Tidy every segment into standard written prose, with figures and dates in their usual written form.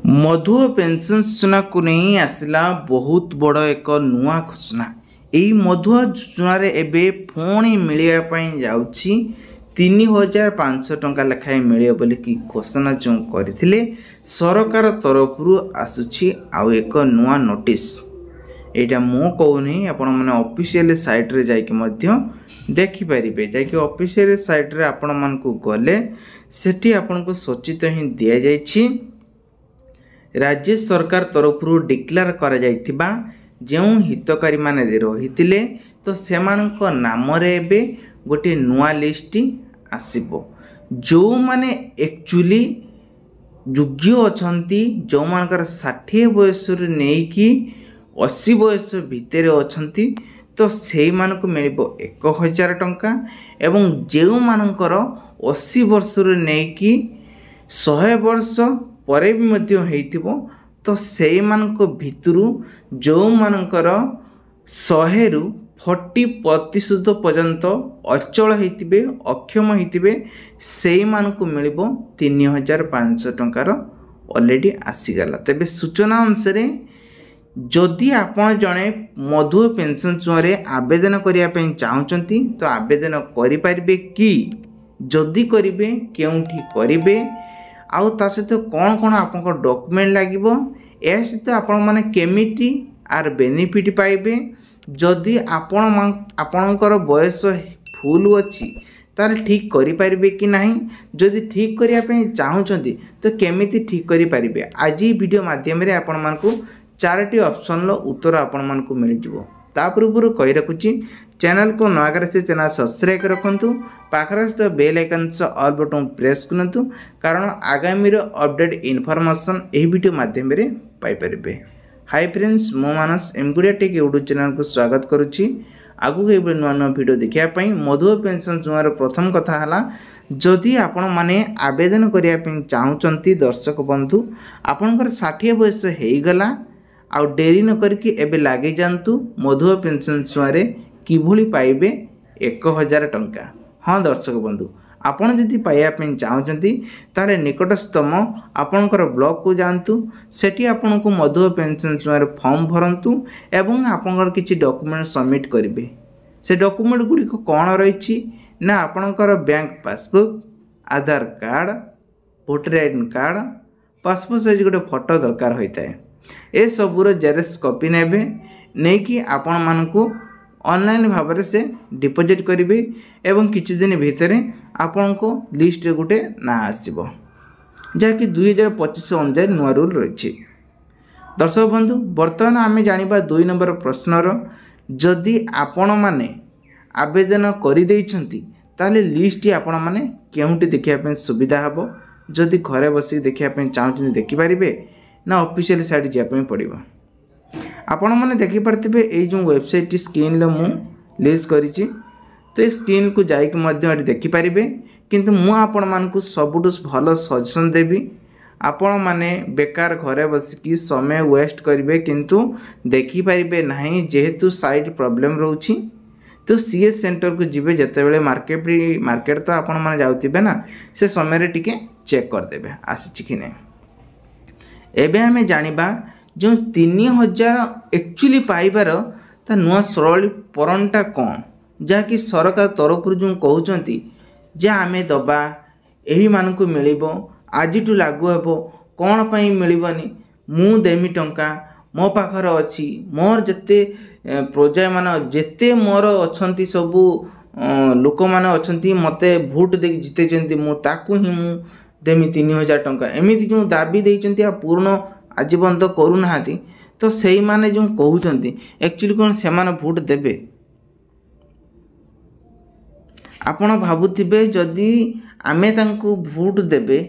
मधुआ pension योजना को नहीं आसला बहुत बड़ एक नुआ घोषणा। यही मधुआ योजन एवं पुणी मिलवाई जाऊँगी 3500 टंका लेखाएं मिले बोलिकी घोषणा जो करते सरकार तरफ आसूची आउ एक नुआ नोटिस। यहाँ मु कहूनी आपण मैंने ऑफिशियल साइट रे जाइके मध्य देखिपारे जाकि ऑफिशियल साइट रे आपण मानकु गले सेठी आपण को सूचित ही दिया जाइछि राज्य सरकार तरफ डिक्लेयर करा जाइथिबा जो हितकारी माने रहिथिले तो सेमानक नाम रे एबे गोटे नुआ लिस्ट आसीबो जो माने एक्चुअली योग्य अछंती जो मानकर 60 बयस नहीं कि 80 बयस भितर अछंती तो सेई मानक मिलिबो 1000 टंका एवं जो मानकर 80 वर्ष नहीं कि 100 वर्ष परे भी मध्य हेइथिबो तो सेई मानक भितरु जो मानकर 100 रु 40% पर्यंत अचल होइतिबे अक्षम होइतिबे सेई मानक मिलिबो 3500 टंकार ऑलरेडी आसीगला। तेबे सूचना अनुसार जदि आपण जणे मधुआ पेंशन योजना आवेदन करिया पई चाहुचंती तो आवेदन करि परिबे कि जदि करिबे केउठी करिबे आउ ता सहित कौन कौन आपको डॉक्यूमेंट लागिबो ए सहित आपण माने केमिटी आर बेनिफिट पाइबे जदि आपणकर बयस फुल अच्छी तार ठीक करि परिबे कि नहीं जदि ठीक करिया पे चाहुचंती तो केमिति ठीक करि परिबे। आज ही वीडियो माध्यम रे आपण मानकु 4टी ऑप्शन लो उत्तर आपण मानकु मिल जिवो। ता पूर्व कहि रखुची चैनल को नया से चैनल सब्सक्राइब रखंतु पाखर सहित बेल आइकन से ऑल बटन प्रेस करंतु कारण आगामी अपडेट इनफॉरमेशन यही वीडियो माध्यम रे पाई परिबे। हाय फ्रेंड्स मो मानस एमगुड़िया टेक यूट्यूब चैनल को स्वागत करुच्ची। आगु ये नुआ नुआ वीडियो देखिया पई मधुआ पेंशन योजना प्रथम कथा हला जदि आपण माने आवेदन करिया पई चाहुचंती दर्शक बंधु आपनकर 60 बयस हेई गला आ डेरी न करके एबे लागे जानतु मधुआ पेंशन योजना किभली पाइबे 1000 टंका। हाँ दर्शक बंधु आपण जदि पाइबा पे चाहते ताले निकटस्थम आपणकर ब्लॉक को जातु सेठी आपण को मधुआ पेंशन योजना फॉर्म भरतु एवं आपणकर किछि डॉक्यूमेंट सबमिट करेंगे। से डॉक्यूमेंट गुड़िक कौन रही ना आपणकर bank passbook Aadhaar card voter ID card passport size गोटे फोटो दरकार होता है। ए सबूर जेरेक्स कॉपी नेबे नहीं कि आपण मानकु ऑनलाइन भाव से डिपॉजिट करेंगे एवं किछि दिन भितर आपण को लिस्ट गोटे ना आसब जहाँकि 2025 अनुसार नुआ रूल रही। दर्शक बंधु बर्तमान आम जानिबा 2 नंबर प्रश्नर जदि आपण माने आवेदन कर ताले लिस्ट आपण माने केउंटी देखिया सुविधा हबो जदि घरे बसी देखिया चाहते देखिपारे ना ऑफिशियल साइट जापी पड़ो। आपण मैंने देखिपारे ये जो वेबसाइट स्क्रीन मु लिस्ट करी तो ये स्क्रीन को जाकि देखिपारे किंतु मु आपण मानकु सबुठु भल सजेशन देवी। आपण माने बेकार घरे बसिकी समय वेस्ट करेंगे किंतु देखिपारे नहीं जेहेतु साइट प्रॉब्लम रोची तो सीएस सेंटर को जीवे जिते मार्केट तो आपण माने जाउतिबे ना से समय टिके चेक करदेबे आसी कि नहीं। एबे हमें जानिबा जो 3000 एक्चुअली पाइबार ता नुआ सरल परंटा कौन जहाँकि सरकार तरफ जो कहते जे आमे दबा यही मानक मिलिबो आजिठू लागू हेबो कौन पाई मिलिबनी मु देमी टंका मो पाखर अच्छी मोर जते प्रजा मान जेते मोर अछंती सबू लोक माने अछंती मते भोट दे जिते मु ताकू ही मु देमी 3000 टंका एमिति जो दाबी देइचंती आ पूर्ण आज बंद करूना तो सही माने जो कहते एक्चुअली कौन से भोट देवे आपण भावुवे जदि आमे तांको भोट देवे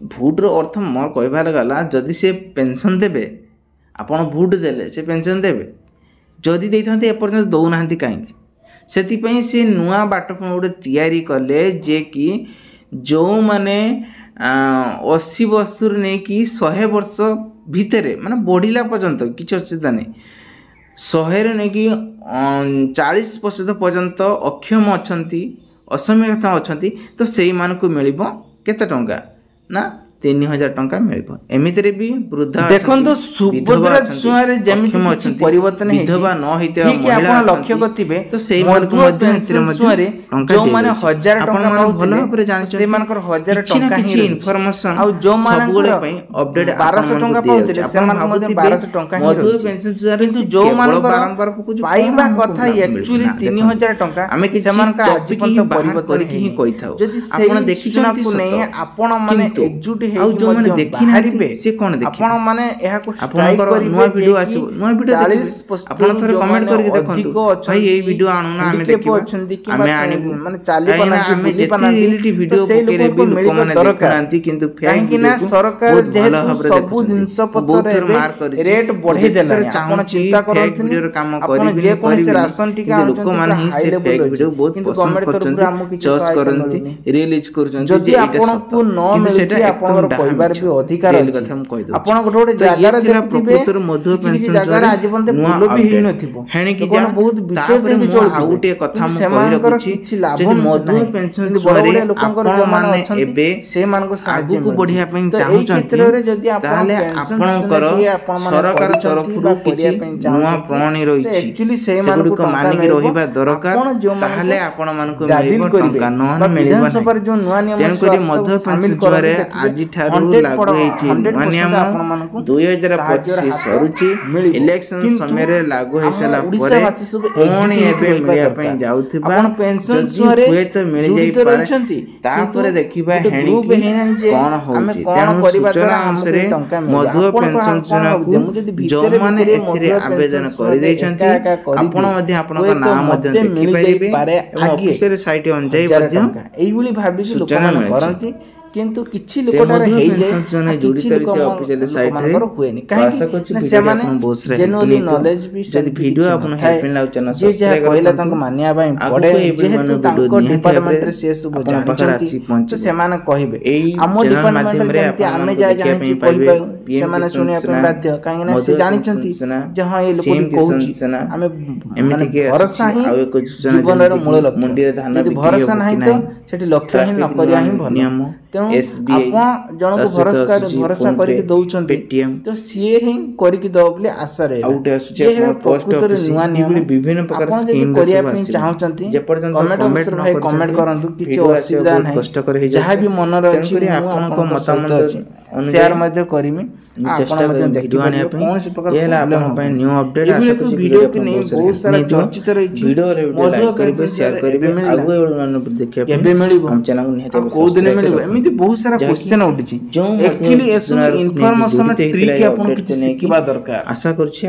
भोटर अर्थ मोर कहबार गला जदि से पेंशन देवे आपण भोट देले से पेंशन देवे जदि देइथांते एपर्यंत दौना कहीं से नुआ बाट गोटे तैयारी कले जे कि जो माने 80 वर्ष नहीं कि 100 वर्ष भितर माने बढ़िला पर्यंत किसी असुविधा नहीं 100 नहीं कि 40% पर्यंत अक्षम अच्छा असमयता अच्छा तो से मानक मिल केते टंका ना 3000 ଟଙ୍କା ମିଳିବ। ଏମିତିରେ ବି ବୃଦ୍ଧା ଦେଖନ୍ତୁ ସୁଭଦ୍ରା ଯୋଜନାରେ ଯେମିତି କିଛି ପରିବର୍ତ୍ତନ ହେଇଛି ବିଧବା ନ ହେଇଥିବା ଠିକ ମହିଳା ଆପଣ ଲକ୍ଷ୍ୟ କରିଥିବେ ତ ସେଇମାନଙ୍କୁ ମଧ୍ୟ ଏଥିରେ ମଧ୍ୟ ଟଙ୍କା ଯୋଉମାନେ 1000 ଟଙ୍କା ଆପଣ ଭଲ ଭାବରେ ଜାଣିଛନ୍ତି ସେମାନଙ୍କର 1000 କିଛି ନା ଟଙ୍କା କିଛି ଇନଫରମେସନ ଆଉ ଯୋଉମାନଙ୍କର ପାଇଁ ଅପଡେଟ 1200 ଟଙ୍କା ପାଉଥିଲେ ସେମାନଙ୍କୁ ମଧ୍ୟ 1200 ଟଙ୍କା ହିଁ ମଧୁର ରହିଛି। ପେନ୍ସନ ଯୋଜନାରେ କିନ୍ତୁ ଯୋଉମାନଙ୍କର ବାରମ୍ବାର ପକଉଛୁ ପାଇବା କଥା ଆକ୍ଚୁଆଲି 3000 ଟଙ୍କା ଆମେ ସେମାନଙ୍କ ଆଜି ପର୍ଯ୍ୟନ୍ତ ପରିବର୍ତ୍ତନ କରିକି ହିଁ କହିଥାଉ। ଯଦି ଆପଣ ଦେଖିଛନ୍ତି ନେଇ ଆପଣ ମାନେ ଏକଜୁଟ ହେଇକି ମଧ୍ୟ ଦେଖିପାରିବେ ସେ କଣ ଦେଖିବେ ଆପଣ ମାନେ ଏହାକୁ ଆପଣଙ୍କର ନୂଆ ଭିଡିଓ ଆସିବ ନୂଆ ଭିଡିଓ ଆପଣ ଥରେ କମେଣ୍ଟ କରିକି ଦେଖନ୍ତୁ ଭାଇ ଏଇ ଭିଡିଓ ଆଣୁନା ଆମେ ଦେଖିବା ଆମେ ଆଣିବୁ ମାନେ ଚାଲି ଆମେ ଯେତେ ରିଏଲିଟି ଭିଡିଓ ପକେଇଲେ ବି ଲୋକମାନେ ଦେଖୁନାହାନ୍ତି କିନ୍ତୁ କାହିଁକି ନା ସରକାର ଯେହେତୁ ସବୁ ଜିନିଷ ପତ୍ର ରେଟ୍ ବଢେଇ ଦେଲାଣି ଆପଣ ଚିନ୍ତା କରନ୍ତୁ କାମ ଆପଣ ଯେ କୌଣସି ରାସନ ଟିକେ ଲୋକମାନେ ହିଁ ସେ ଫେକ୍ ଭିଡିଓ ବହୁତ ପସନ୍ଦ କରୁଛନ୍ତି ଚଏସ୍ କରନ୍ତି ରିଲିଜ କରୁଛନ୍ତି ଯଦି ଆପଣଙ୍କୁ ନ ମିଳୁଛି ଆପଣଙ୍କର ପରିବାର ବି ଅଧିକାର ଅଛି ଆପଣ ଗୋଟେ ଜାଗାରେ ଦେଖୁଥିବେ କିଛି ଜାଗାରେ ଆଜି ପର୍ଯ୍ୟନ୍ତ ଭଲ ବି ହେଇନଥିବ ହେଣିକି ବହୁତ ବିଚଳିତ ହେଇକି ଚଳୁଥିବେ ଗୋଟେ କଥା ମୁଁ ସେମାନଙ୍କର କିଛି ଲାଭ ମଧୁର ପେନ୍ସନ ଯୋଜନାରେ ଲୋକଙ୍କର ମାନେ ଏବେ ସେମାନଙ୍କୁ ଆଗକୁ ବଢିବା ପାଇଁ ଚାହୁଁଛନ୍ତି ତାହେଲେ ଆପଣଙ୍କର ସରକାର ତରଫରୁ କିଛି ନୂଆ ପ୍ରଣାଳୀ ରହିଛି ସେଗୁଡ଼ିକ ମାନିକି ରହିବା ଦରକାର ତାହେଲେ ଆପଣମାନଙ୍କୁ ମିଳିବ ଟଙ୍କା ନହେଲେ ମିଳିବ ନାହିଁ। ତେଣୁକରି ମଧୁର ପେନ୍ସନ ଯୋଜନାରେ ଆଜିଠାରୁ ଲାଗୁ ହେଇଛି ନୂଆ ନିୟମ 2025 ସରୁଛି ଇଲେକ୍ସନ ସମୟରେ ଲାଗୁ ହେଇସାରିଲା ପରେ ପୁଣି ଏବେ ମିଳିବା ପାଇଁ ଯାଉଥିବା ଯଦି ହୁଏତ ମିଳିଯାଇପାରେ ତାପରେ ଦେଖିବା ହେଣିକି କଣ ହଉଛି। ତେଣୁ ସୂଚନା ଅନୁସାରେ ମଧୁର ପେନ୍ସନ ଯୋଜନାକୁ ଯେଉଁମାନେ ଏଥିରେ ଆବେଦନ କରିଦେଇଛନ୍ତି ଆପଣ ମଧ୍ୟ ଆପଣଙ୍କ ନାଁ ମଧ୍ୟ ଦେଖିପାରିବେ ଏବଂ ଅଫିସିଆଲ ସାଇଟ୍ ଅନୁଯାୟୀ ମଧ୍ୟ ଏଇଭଳି ଭାବିକି ଲୋକମାନେ କରନ୍ତି କିନ୍ତୁ କିଛି ଲୋକ ହୁଏନି କାହିଁକି ସେମାନେ ଜେନୁଇନଲି ନଲେଜ ବି ଯଦି ଭିଡିଓ ଆପଣ ହେଲ୍ପିଂ ଲାଗୁଛି ନା ଯେ ଯାହା କହିଲା ତାଙ୍କୁ ମାନିବା ପାଇଁ ପଡେ ଯେହେତୁ ତାଙ୍କ ଡିପାର୍ଟମେଣ୍ଟରେ ସେ ସବୁ ଜାଣିଛନ୍ତି ତ ସେମାନେ କହିବେ ଆମ ଡିପାର୍ଟମେଣ୍ଟରେ ଯେମିତି ଆମେ ଯାହା ଜାଣିଛୁ କହିପାରୁ ସେମାନେ ଶୁଣିବା ପାଇଁ ବାଧ୍ୟ କାହିଁକି ନା ସେ ଜାଣିଛନ୍ତି ଯେ ହଁ ଏଇ ଲୋକଟି କହୁଛି ଆମେ ଭରସା ହିଁ ଜୀବନର ମୂଳ ଲକ୍ଷ୍ୟ ଯଦି ଭରସା ନାହିଁ ତ ସେଠି ଲକ୍ଷ୍ୟ ହିଁ ନ କରିବା ହିଁ ଭଲ। ତେଣୁ ଆପଣ ଜଣକୁ ଭରସା କରିକି ଦଉଛନ୍ତି ତ ସିଏ ହିଁ କରିକି ଦବ ବୋଲି ଆଶାରେ ପ୍ରକୃତରେ ନୂଆ ନିୟମ ବିଭିନ୍ନ ପ୍ରକାର ଆପଣ ଯଦି କରିବା ପାଇଁ ଚାହୁଁଛନ୍ତି କମେଣ୍ଟ ବକ୍ସରେ ଭାଇ କମେଣ୍ଟ କରନ୍ତୁ କିଛି ଅସୁବିଧା ନାହିଁ ଯାହା ବି ମନରେ ଅଛି ଆପଣଙ୍କ ମତାମତ ସେୟାର ମଧ୍ୟ କରିମି ଚେଷ୍ଟା କରିବି ଭିଡିଓ ଆଣିବା ପାଇଁ କୌଣସି ପ୍ରକାର ନ୍ୟୁ ଅପଡେଟ୍ ଆଶା କରୁଛି ଭିଡିଓ କି ନେଇ ବହୁତ ସାରା ଚର୍ଚ୍ଚିତ ରହିଛି ଭିଡିଓରେ ଲାଇକ୍ କରିବେ ସେୟାର କରିବେ ଆଉ ଦେଖିବା ପାଇଁ କେବେ ମିଳିବ ଆମ ଚ୍ୟାନେଲକୁ ନିହାତି କୋଉ ଦିନ ମିଳିବ ଏମିତି ବହୁତ ସାରା କ୍ୱେଶ୍ଚନ ଉଠିଛି ଆକ୍ଚୁଆଲି ଏସବୁ ଇନଫରମେସନ ଟ୍ରିକ୍ ଆପଣ କିଛି ଶିଖିବା ଦରକାର ଆଶା କରୁଛି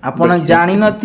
ଆପଣ ଜାଣିନଥିବେ